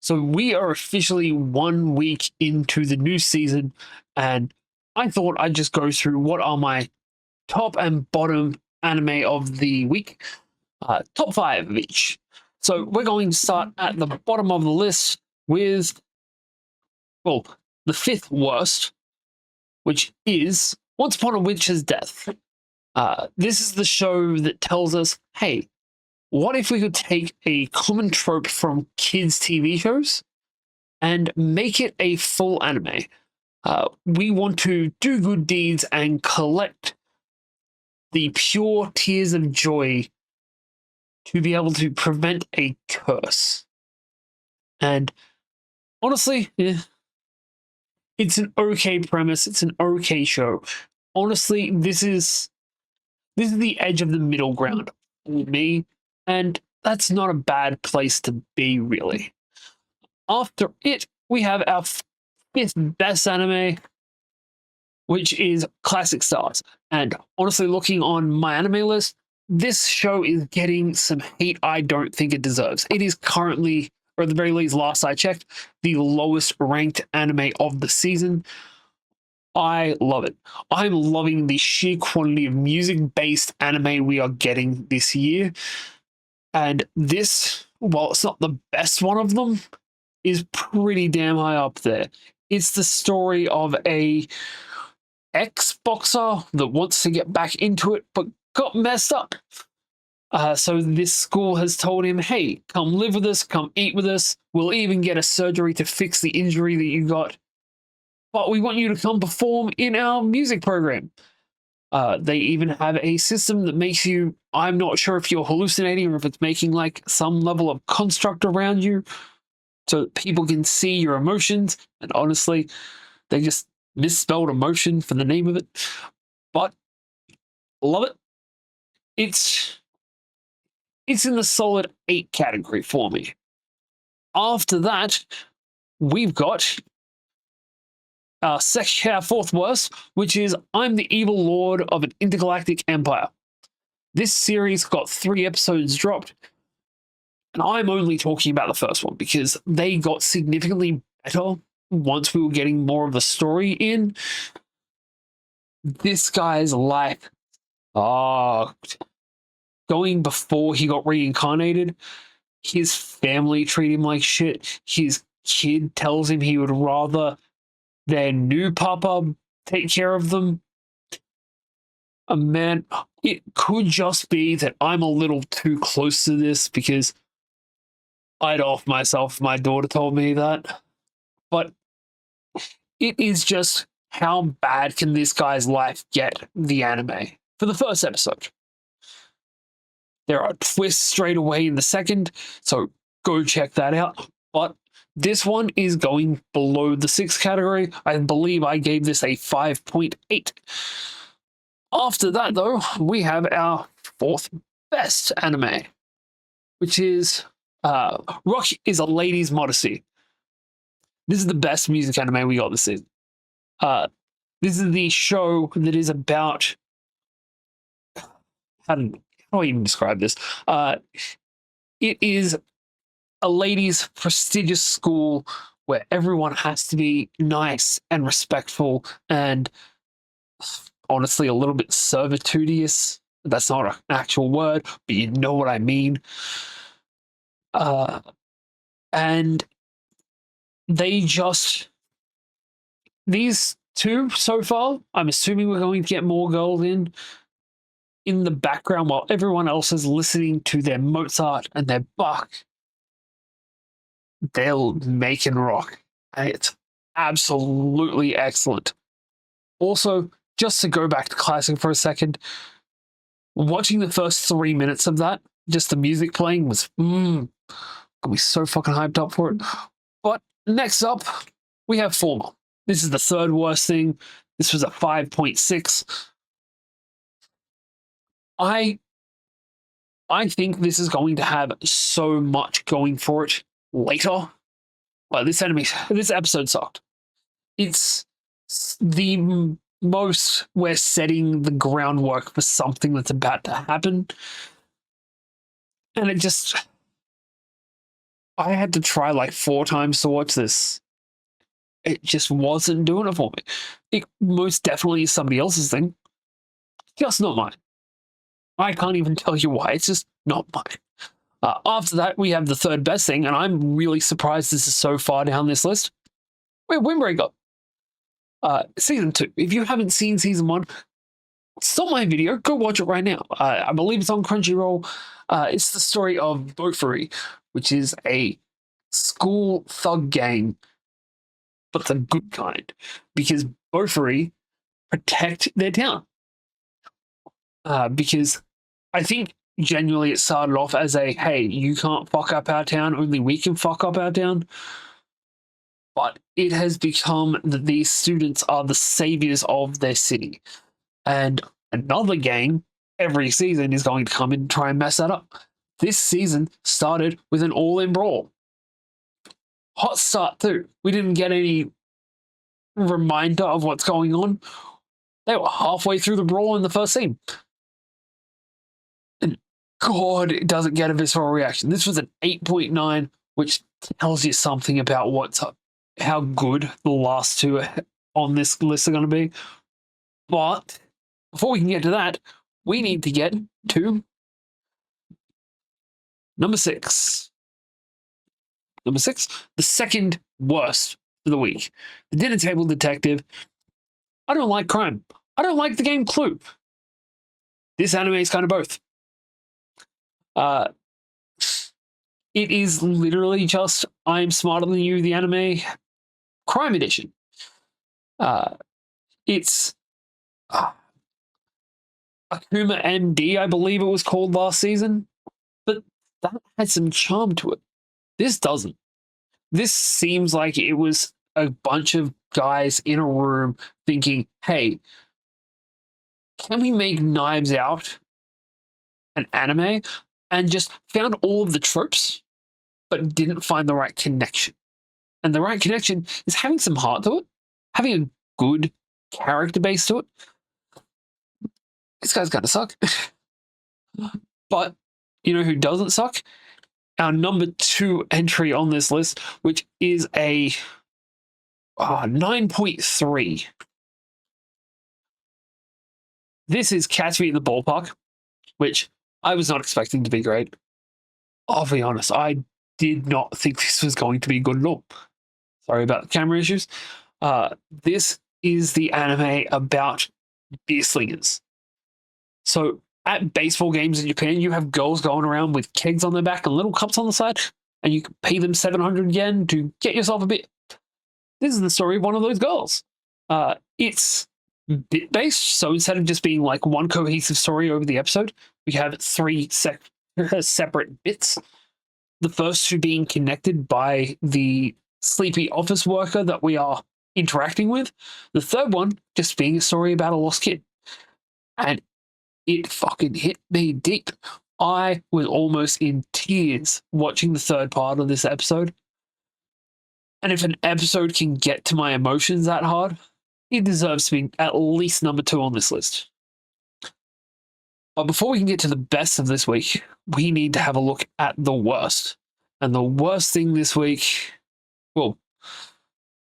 So we are officially 1 week into the new season, and I thought I'd just go through what are my top and bottom anime of the week, top five of each. So we're going to start at the bottom of the list with, well, the fifth worst, which is Once Upon a Witch's Death. This is the show that tells us, hey, what if we could take a common trope from kids' TV shows and make it a full anime? We want to do good deeds and collect the pure tears of joy to be able to prevent a curse. And honestly, it's an okay premise. It's an okay show. Honestly, this is the edge of the middle ground for me, and that's not a bad place to be, really. After it, we have our fifth best anime, which is Classic Stars. And honestly, looking on my anime list, this show is getting some hate I don't think it deserves. It is currently, or at the very least, last I checked, the lowest ranked anime of the season. I love it. I'm loving the sheer quantity of music based anime we are getting this year. And this, while it's not the best one of them, is pretty damn high up there. It's the story of a ex-boxer that wants to get back into it but got messed up. So this school has told him, hey, come live with us, come eat with us. We'll even get a surgery to fix the injury that you got. But we want you to come perform in our music program. They even have a system that makes you, I'm not sure if you're hallucinating or if it's making like some level of construct around you so that people can see your emotions. And honestly, they just misspelled emotion for the name of it. But love it. It's in the solid 8 category for me. After that, we've got our fourth worst, which is I'm the Evil Lord of an Intergalactic Empire. This series got 3 episodes dropped, and I'm only talking about the first one because they got significantly better once we were getting more of the story in. This guy's life, going before he got reincarnated, his family treat him like shit. His kid tells him he would rather their new papa take care of them. Man, it could just be that I'm a little too close to this because I'd off myself if my daughter told me that. But it is just how bad can this guy's life get, the anime, for the first episode. There are twists straight away in the second, so go check that out. But this one is going below the 6th category. I believe I gave this a 5.8. After that, though, we have our fourth best anime, which is Rock is a Lady's Modesty. This is the best music anime we got this season. This is the show that is about, how do I even describe this? It is a ladies' prestigious school where everyone has to be nice and respectful and honestly a little bit servitudious. That's not an actual word, but you know what I mean. And these two so far, I'm assuming we're going to get more girls in the background while everyone else is listening to their Mozart and their Bach. They'll make and rock. And it's absolutely excellent. Also, just to go back to Classic for a second, watching the first 3 minutes of that, just the music playing was, got me so fucking hyped up for it. But next up, we have Former. This is the third worst thing. This was a 5.6. I think this is going to have so much going for it later. But this episode sucked. It's the most we're setting the groundwork for something that's about to happen. And it just, I had to try like 4 times to watch this. It just wasn't doing it for me. It most definitely is somebody else's thing, just not mine. I can't even tell you why. It's just not mine. After that, we have the third best thing, and I'm really surprised this is so far down this list. We're Windbreaker. Season 2. If you haven't seen season 1, stop my video, go watch it right now. I believe it's on Crunchyroll. It's the story of Bofuri, which is a school thug gang, but the good kind, because Bofuri protect their town. Because I think genuinely it started off as a, hey, you can't fuck up our town, only we can fuck up our town. But it has become that these students are the saviors of their city. And another gang every season is going to come in and try and mess that up. This season started with an all-in brawl. Hot start too. We didn't get any reminder of what's going on. They were halfway through the brawl in the first scene. And God, it doesn't get a visceral reaction. This was an 8.9, which tells you something about how good the last two on this list are going to be. But before we can get to that, we need to get to number 6. Number 6, the second worst of the week. The Dinner Table Detective. I don't like crime. I don't like the game Clue. This anime is kind of both. It is literally just I'm Smarter Than You, the anime crime edition. It's Akuma MD, I believe it was called last season, but that had some charm to it. This doesn't. This seems like it was a bunch of guys in a room thinking, hey, can we make Knives Out an anime? And just found all of the tropes, but didn't find the right connection. And the right connection is having some heart to it, having a good character base to it. This guy's gonna suck. But you know who doesn't suck? Our number 2 entry on this list, which is a 9.3. This is Catch Me in the Ballpark, which I was not expecting to be great. I'll be honest, I did not think this was going to be good at all. Sorry about the camera issues. This is the anime about beer slingers. So at baseball games in Japan, you have girls going around with kegs on their back and little cups on the side, and you can pay them 700 yen to get yourself a beer. This is the story of one of those girls. It's bit based, so instead of just being like one cohesive story over the episode, we have 3 separate bits. The first 2 being connected by the sleepy office worker that we are interacting with. The third one just being a story about a lost kid. And it fucking hit me deep. I was almost in tears watching the third part of this episode. And if an episode can get to my emotions that hard, it deserves to be at least number 2 on this list. But before we can get to the best of this week, we need to have a look at the worst. And the worst thing this week, well,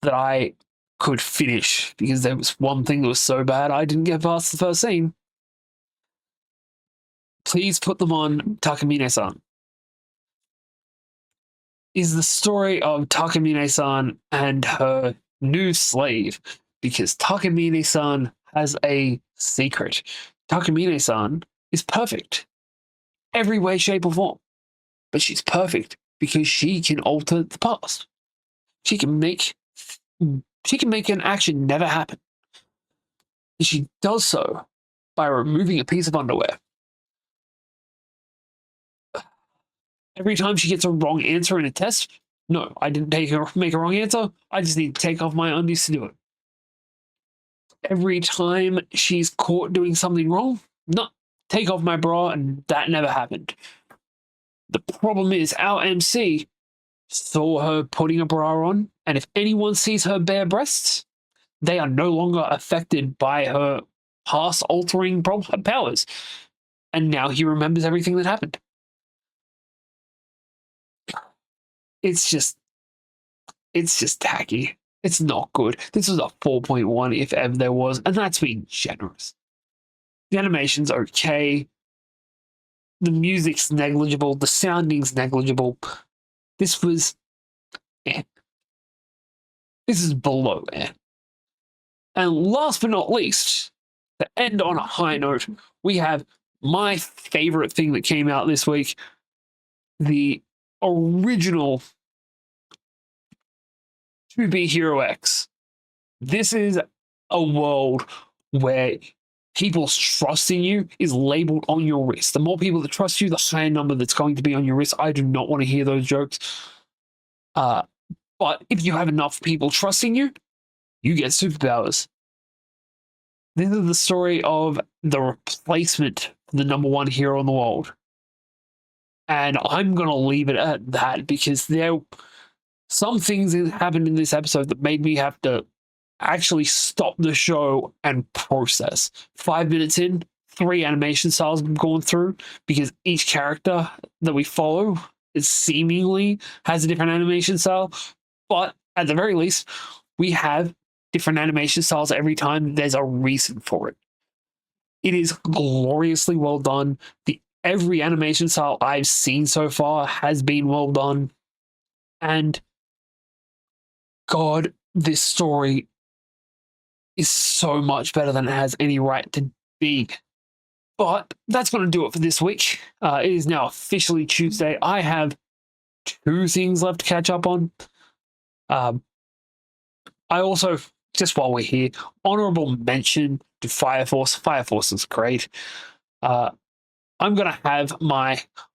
that I could finish, because there was one thing that was so bad I didn't get past the first scene. Please put them on Takamine-san. Is the story of Takamine-san and her new slave, because Takamine-san has a secret. Takamine-san is perfect. Every way, shape, or form. But she's perfect because she can alter the past. She can make an action never happen. And she does so by removing a piece of underwear. Every time she gets a wrong answer in a test, no, I didn't make a wrong answer. I just need to take off my undies to do it. Every time she's caught doing something wrong, no, take off my bra, and that never happened. The problem is our MC saw her putting a bra on, and if anyone sees her bare breasts, they are no longer affected by her past altering powers. And now he remembers everything that happened. it's just tacky. It's not good. This was a 4.1 if ever there was, and that's being generous. The animation's okay. The music's negligible. The sounding's negligible. This was eh. This is below eh. And last but not least, to end on a high note, we have my favorite thing that came out this week, the original To Be Hero X. This is a world where people's trust in you is labeled on your wrist. The more people that trust you, the higher number that's going to be on your wrist. I do not want to hear those jokes. But if you have enough people trusting you, you get superpowers. This is the story of the replacement for the #1 hero in the world. And I'm going to leave it at that because there some things that happened in this episode that made me have to actually stop the show and process. 5 minutes in, 3 animation styles have gone through because each character that we follow is seemingly has a different animation style. But at the very least, we have different animation styles every time. There's a reason for it. It is gloriously well done. Every animation style I've seen so far has been well done. And God, this story is so much better than it has any right to be. But that's going to do it for this week. It is now officially Tuesday. I have 2 things left to catch up on. I also, just while we're here, honorable mention to Fire Force. Fire Force is great. I'm going to have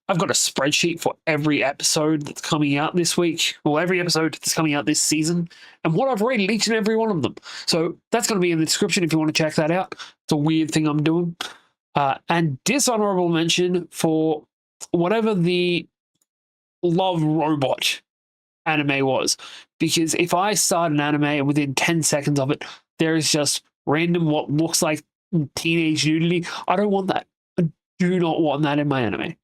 I've got a spreadsheet for every episode that's coming out this week, or every episode that's coming out this season, and what I've rated each and every one of them. So that's going to be in the description if you want to check that out. It's a weird thing I'm doing. And dishonorable mention for whatever the Love Robot anime was. Because if I start an anime and within 10 seconds of it, there is just random what looks like teenage nudity, I don't want that. I do not want that in my anime.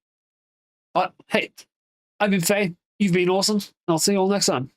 But hey, I've been Faye. You've been awesome. I'll see you all next time.